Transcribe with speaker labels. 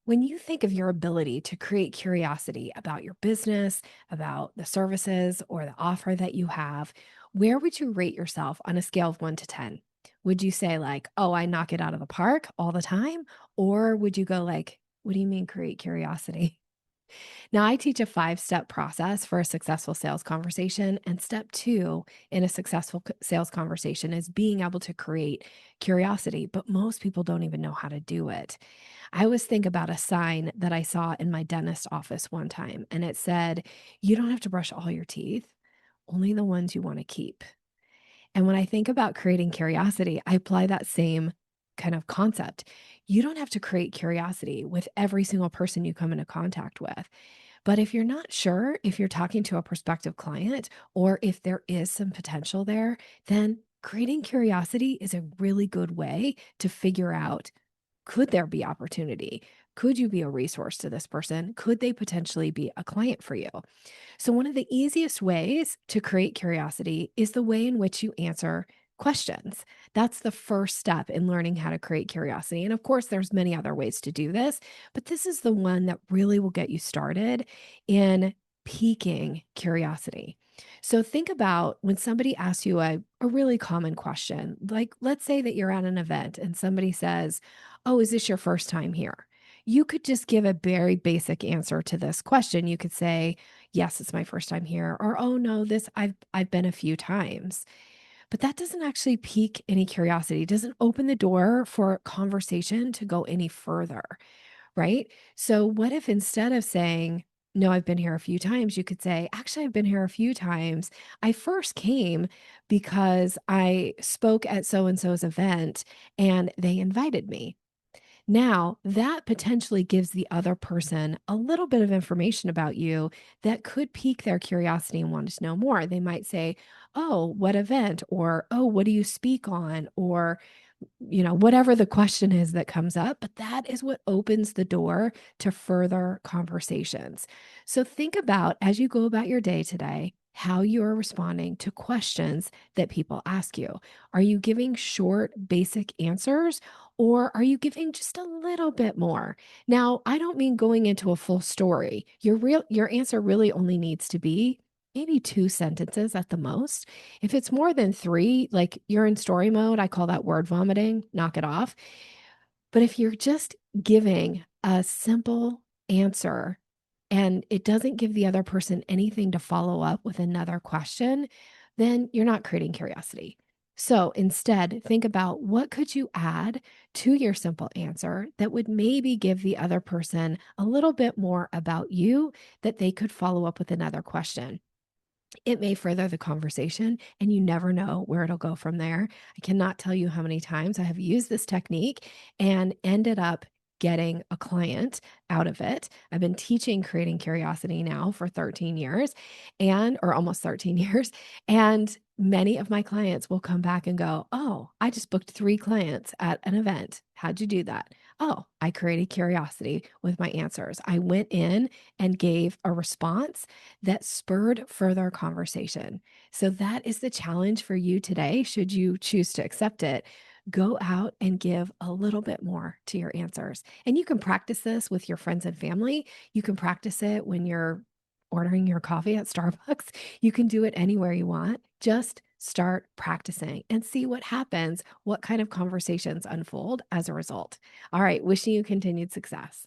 Speaker 1: When you think of your ability to create curiosity about your business, about the services or the offer that you have, where would you rate yourself on a scale of 1 to 10? Would you say like, "Oh, I knock it out of the park all the time?" Or would you go like, "What do you mean create curiosity?" Now, I teach a 5-step process for a successful sales conversation. And step two in a successful sales conversation is being able to create curiosity. But most people don't even know how to do it. I always think about a sign that I saw in my dentist office one time, and it said, "You don't have to brush all your teeth, only the ones you want to keep." And when I think about creating curiosity, I apply that same kind of concept. You don't have to create curiosity with every single person you come into contact with. But if you're not sure if you're talking to a prospective client or if there is some potential there, then creating curiosity is a really good way to figure out, could there be opportunity? Could you be a resource to this person? Could they potentially be a client for you? So, one of the easiest ways to create curiosity is the way in which you answer questions. That's the first step in learning how to create curiosity. And of course, there's many other ways to do this, but this is the one that really will get you started in piquing curiosity. So think about when somebody asks you a really common question, like let's say that you're at an event and somebody says, "Oh, is this your first time here?" You could just give a very basic answer to this question. You could say, "Yes, it's my first time here," or, "Oh no, this I've been a few times." But that doesn't actually pique any curiosity. It doesn't open the door for conversation to go any further, right? So what if instead of saying, "No, I've been here a few times," you could say, "Actually, I've been here a few times. I first came because I spoke at so and so's event and they invited me." Now, that potentially gives the other person a little bit of information about you that could pique their curiosity and want to know more. They might say, "Oh, what event?" Or, "Oh, what do you speak on?" Or, whatever the question is that comes up, but that is what opens the door to further conversations. So think about as you go about your day today, how you are responding to questions that people ask you. Are you giving short, basic answers? Or are you giving just a little bit more? Now, I don't mean going into a full story. Your answer really only needs to be maybe 2 sentences at the most. If it's more than 3, like you're in story mode, I call that word vomiting, knock it off. But if you're just giving a simple answer and it doesn't give the other person anything to follow up with another question, then you're not creating curiosity. So instead, think about what could you add to your simple answer that would maybe give the other person a little bit more about you that they could follow up with another question. It may further the conversation, and you never know where it'll go from there. I cannot tell you how many times I have used this technique and ended up getting a client out of it. I've been teaching creating curiosity now for 13 years or almost 13 years. And many of my clients will come back and go, "Oh, I just booked 3 clients at an event. How'd you do that?" "Oh, I created curiosity with my answers. I went in and gave a response that spurred further conversation." So that is the challenge for you today, should you choose to accept it. Go out and give a little bit more to your answers. And you can practice this with your friends and family. You can practice it when you're ordering your coffee at Starbucks. You can do it anywhere you want. Just start practicing and see what happens, what kind of conversations unfold as a result. All right, wishing you continued success.